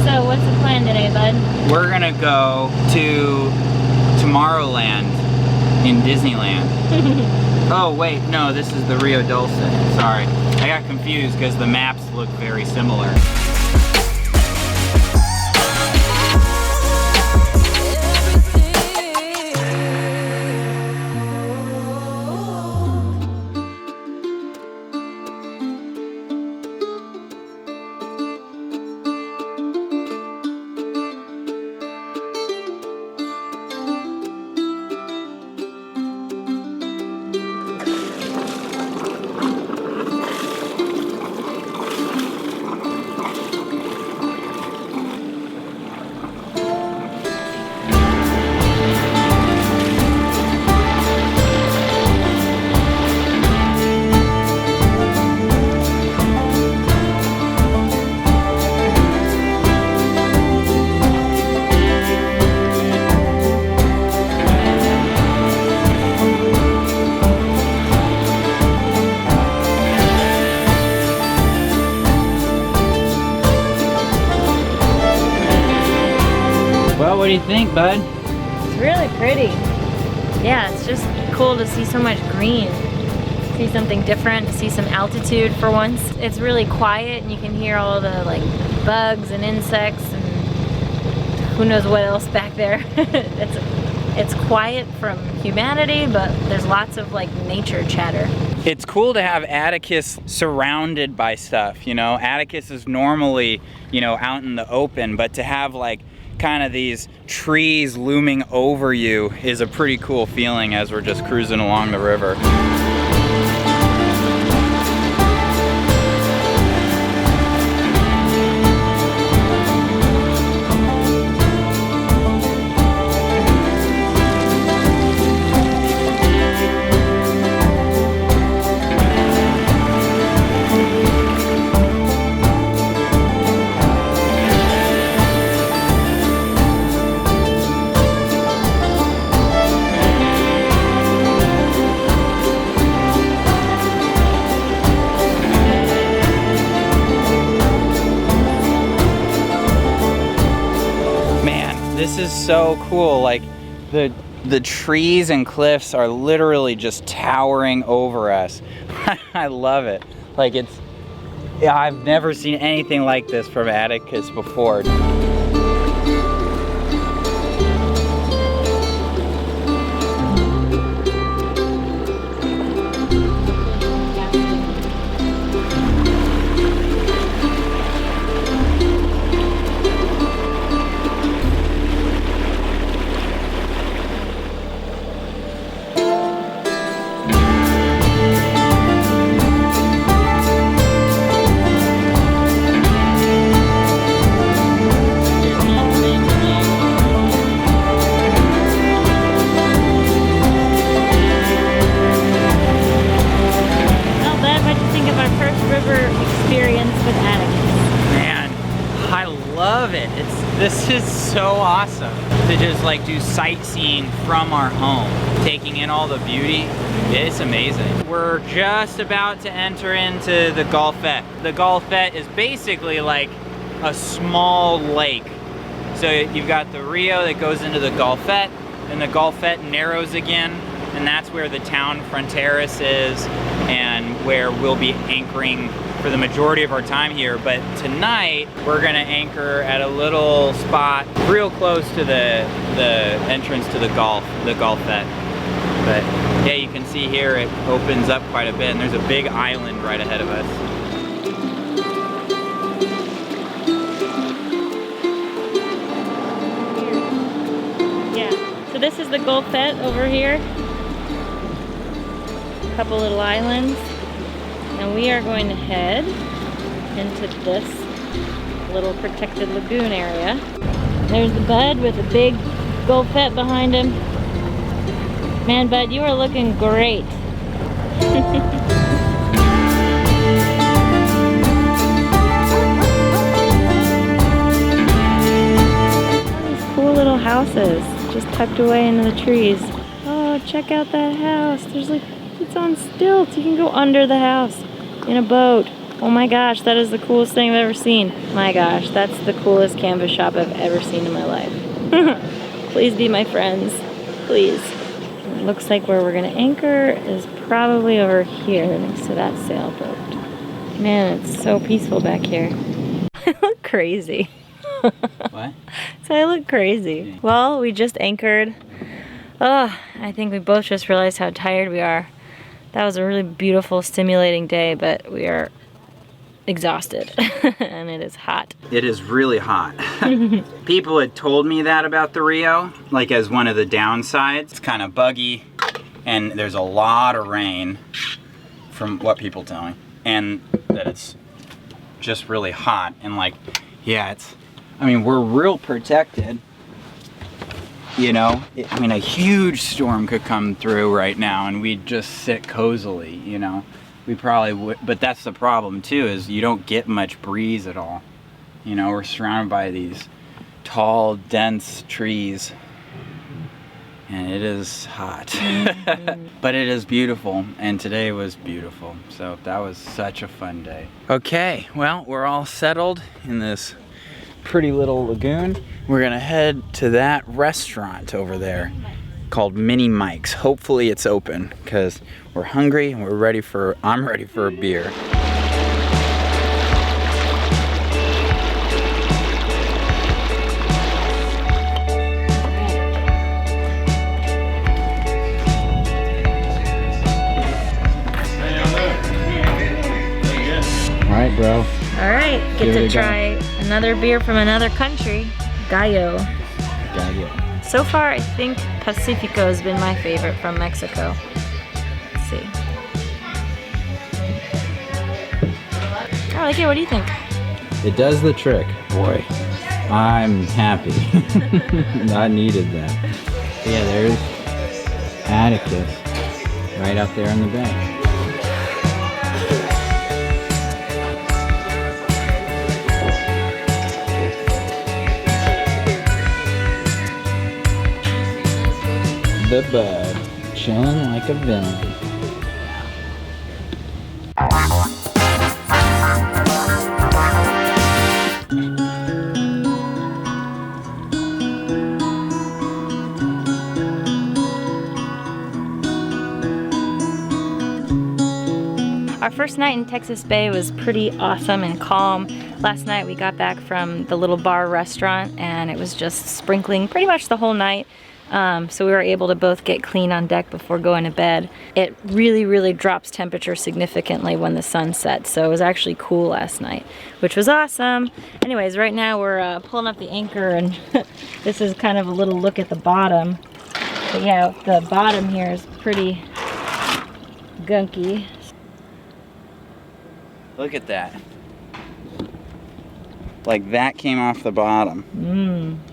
So what's the plan today, bud? We're gonna go to Tomorrowland in Disneyland. Oh wait, no, this is the Rio Dulce. Sorry, I got confused because the maps look very similar. Well, what do you think, bud? It's really pretty. Yeah, it's just cool to see so much green. See something different, see some altitude for once. It's really quiet and you can hear all the like bugs and insects and who knows what else back there. It's quiet from humanity, but there's lots of like nature chatter. It's cool to have Atticus surrounded by stuff, you know? Atticus is normally, you know, out in the open, but to have like kind of these trees looming over you is a pretty cool feeling as we're just cruising along the river. This is so cool. Like the trees and cliffs are literally just towering over us. I love it. Like I've never seen anything like this from Atticus before. This is so awesome to just like do sightseeing from our home, taking in all the beauty. It's amazing. We're just about to enter into the Golfette. The Golfette is basically like a small lake. So you've got the Rio that goes into the Golfette, and the Golfette narrows again, and that's where the town Fronteras is and where we'll be anchoring for the majority of our time here. But tonight we're gonna anchor at a little spot real close to the entrance to the Golfette. But yeah, you can see here it opens up quite a bit, and there's a big island right ahead of us. Yeah, so this is the Golfette over here. A couple little islands. And we are going to head into this little protected lagoon area. There's the Bud with a big Golfette behind him. Man, Bud, you are looking great. All these cool little houses just tucked away into the trees. Oh, check out that house. There's like, it's on stilts. You can go under the house in a boat. Oh my gosh, that is the coolest thing I've ever seen. My gosh, that's the coolest canvas shop I've ever seen in my life. Please be my friends, please. It looks like where we're gonna anchor is probably over here next to that sailboat. Man, it's so peaceful back here. I look crazy. What? So I look crazy. Well, we just anchored. Oh, I think we both just realized how tired we are. That was a really beautiful, stimulating day, but we are exhausted and it is hot. It is really hot. People had told me that about the Rio, like as one of the downsides. It's kind of buggy and there's a lot of rain from what people tell me, and that it's just really hot and like, yeah, I mean, we're real protected, you know? I mean, a huge storm could come through right now and we'd just sit cozily, you know? We probably would, but that's the problem too, is you don't get much breeze at all. You know, we're surrounded by these tall, dense trees and it is hot. But it is beautiful, and today was beautiful. So that was such a fun day. Okay, well, we're all settled in this pretty little lagoon. We're gonna head to that restaurant over there called Mini Mike's. Hopefully it's open, because we're hungry and I'm ready for a beer. All right, bro. All right, get to try another beer from another country, Gallo. So far, I think Pacifico has been my favorite from Mexico. Let's see. I like it. What do you think? It does the trick, boy. I'm happy. I needed that. Yeah, there's Atticus right out there in the bay. The bud, chilling like a villain. Our first night in Texas Bay was pretty awesome and calm. Last night we got back from the little bar restaurant and it was just sprinkling pretty much the whole night. So we were able to both get clean on deck before going to bed. It really drops temperature significantly when the sun sets, so it was actually cool last night, which was awesome. Anyways, right now we're pulling up the anchor, and this is kind of a little look at the bottom. But yeah, the bottom here is pretty gunky. Look at that. Like that came off the bottom.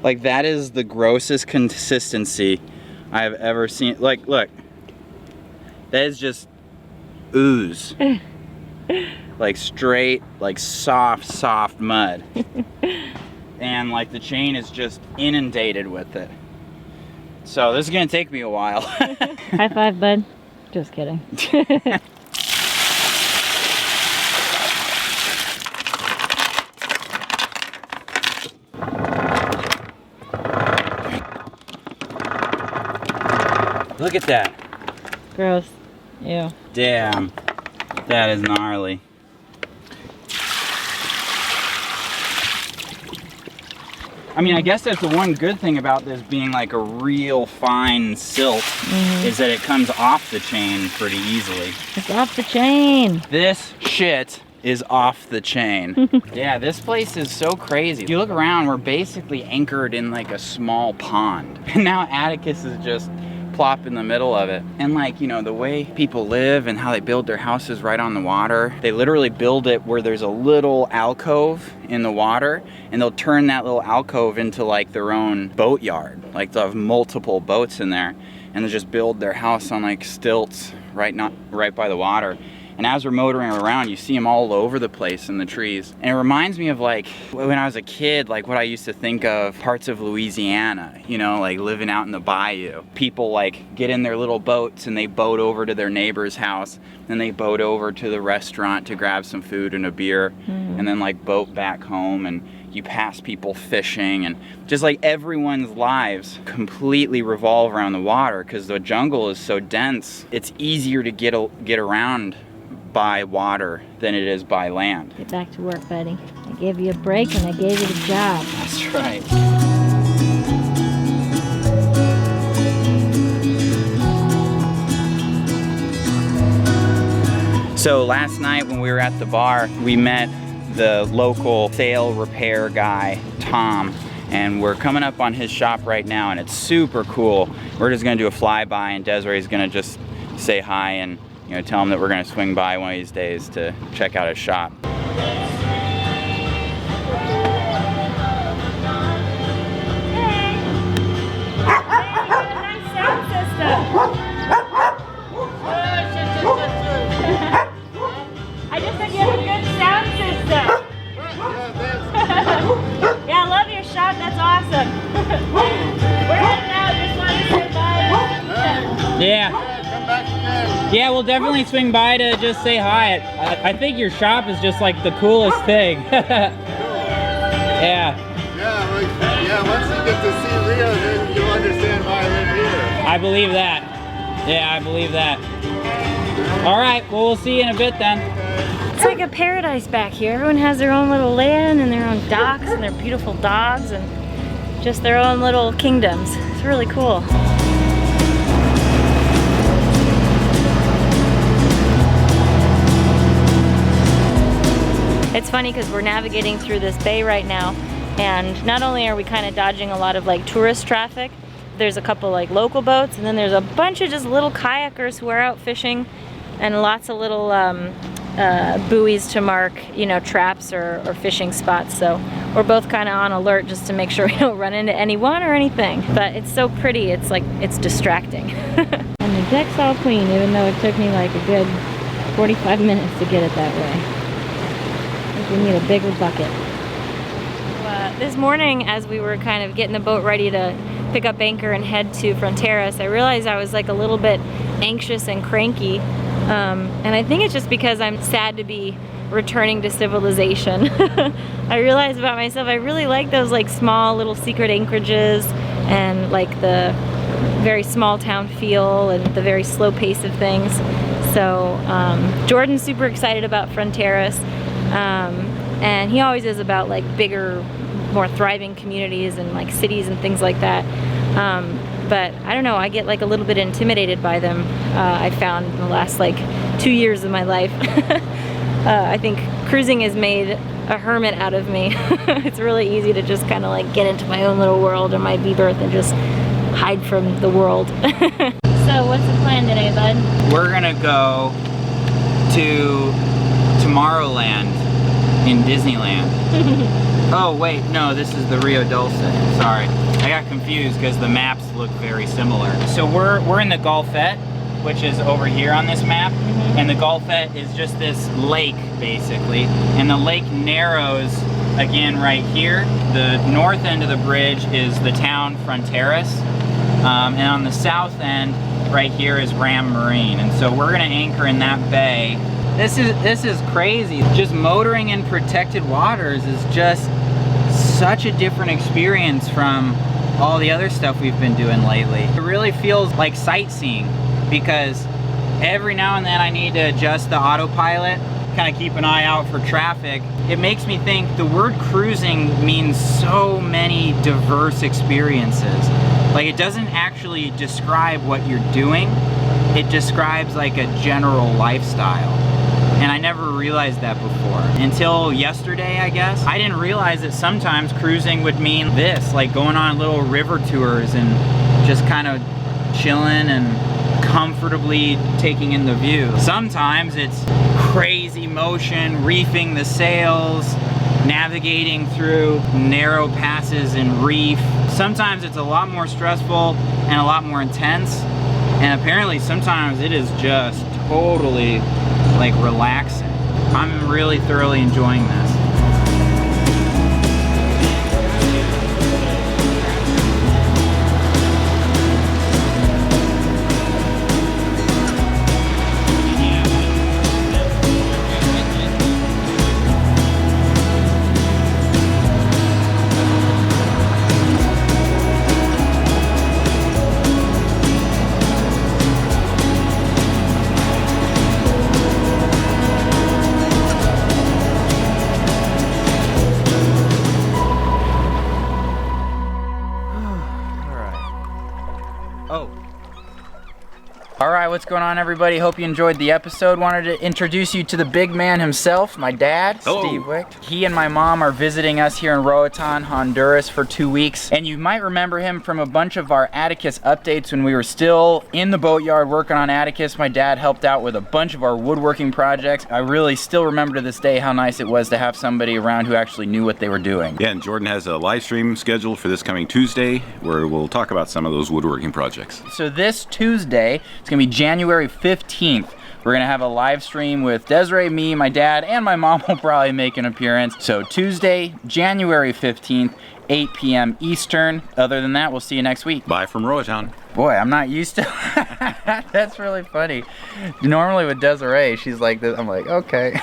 Like that is the grossest consistency I've ever seen. Like, look, that is just ooze. Like straight, like soft mud. And like the chain is just inundated with it. So this is gonna take me a while. High five, bud. Just kidding. Look at that. Gross. Ew. Damn. That is gnarly. I mean, I guess that's the one good thing about this being like a real fine silt, is that it comes off the chain pretty easily. It's off the chain. This shit is off the chain. Yeah, this place is so crazy. If you look around, we're basically anchored in like a small pond. And now Atticus is just plop in the middle of it. And like, you know, the way people live and how they build their houses right on the water, they literally build it where there's a little alcove in the water, and they'll turn that little alcove into like their own boatyard. Like they'll have multiple boats in there, and they'll just build their house on like stilts right by the water. And as we're motoring around, you see them all over the place in the trees. And it reminds me of like when I was a kid, like what I used to think of parts of Louisiana, you know, like living out in the bayou. People like get in their little boats and they boat over to their neighbor's house, and they boat over to the restaurant to grab some food and a beer, and then like boat back home, and you pass people fishing, and just like everyone's lives completely revolve around the water because the jungle is so dense. It's easier to get around by water than it is by land. Get back to work, buddy. I gave you a break and I gave you the job. That's right. So last night when we were at the bar, we met the local sail repair guy, Tom, and we're coming up on his shop right now, and it's super cool. We're just gonna do a flyby, and Desiree's gonna just say hi and, you know, tell him that we're gonna swing by one of these days to check out his shop. I just said you have a good sound system. Yeah, I love your shop. That's awesome. We're heading out. Just want to say bye. Yeah. Come back again. Yeah, we'll definitely swing by to just say hi. I think your shop is just like the coolest thing. Yeah. Yeah, once you get to see Rio, then you'll understand why I live here. I believe that. Yeah, I believe that. All right, well, we'll see you in a bit then. It's like a paradise back here. Everyone has their own little land and their own docks and their beautiful dogs and just their own little kingdoms. It's really cool. It's funny because we're navigating through this bay right now, and not only are we kind of dodging a lot of like tourist traffic, there's a couple like local boats, and then there's a bunch of just little kayakers who are out fishing, and lots of little buoys to mark, you know, traps or fishing spots. So we're both kind of on alert just to make sure we don't run into anyone or anything. But it's so pretty, it's like, it's distracting. And the deck's all clean, even though it took me like a good 45 minutes to get it that way. I think we need a bigger bucket. This morning, as we were kind of getting the boat ready to pick up anchor and head to Fronteras, I realized I was like a little bit anxious and cranky. And I think it's just because I'm sad to be returning to civilization. I realized about myself, I really like those like small little secret anchorages and like the very small town feel and the very slow pace of things. So Jordan's super excited about Fronteras, and he always is about like bigger, more thriving communities and like cities and things like that. But I don't know, I get like a little bit intimidated by them. I found in the last like 2 years of my life. I think cruising has made a hermit out of me. It's really easy to just kind of like get into my own little world or my bee berth and just hide from the world. So what's the plan today, bud? We're gonna go to Tomorrowland in Disneyland. Oh wait, no, this is the Rio Dulce. Sorry, I got confused because the maps look very similar. So we're in the Golfette, which is over here on this map, and the Golfette is just this lake basically, and the lake narrows again right here. The north end of the bridge is the town Fronteras, and on the south end right here is Ram Marine, and so we're gonna anchor in that bay. This is crazy. Just motoring in protected waters is just such a different experience from all the other stuff we've been doing lately. It really feels like sightseeing because every now and then I need to adjust the autopilot, kind of keep an eye out for traffic. It makes me think the word cruising means so many diverse experiences. Like, it doesn't actually describe what you're doing, it describes like a general lifestyle. And I never realized that before. Until yesterday, I guess. I didn't realize that sometimes cruising would mean this, like going on little river tours and just kind of chilling and comfortably taking in the view. Sometimes it's crazy motion, reefing the sails, navigating through narrow passes and reef. Sometimes it's a lot more stressful and a lot more intense. And apparently sometimes it is just totally like relaxing. I'm really thoroughly enjoying this. Alright, what's going on, everybody? Hope you enjoyed the episode. Wanted to introduce you to the big man himself, my dad, Hello. Steve Wick. He and my mom are visiting us here in Roatan, Honduras for 2 weeks. And you might remember him from a bunch of our Atticus updates when we were still in the boatyard working on Atticus. My dad helped out with a bunch of our woodworking projects. I really still remember to this day how nice it was to have somebody around who actually knew what they were doing. Yeah, and Jordan has a live stream scheduled for this coming Tuesday where we'll talk about some of those woodworking projects. So this Tuesday, it's gonna be January 15th. We're gonna have a live stream with Desiree, me, my dad, and my mom will probably make an appearance. So Tuesday, January 15th, 8 p.m. Eastern. Other than that, we'll see you next week. Bye from Roatan. Boy, I'm not used to That's really funny. Normally with Desiree, she's like this. I'm like, okay.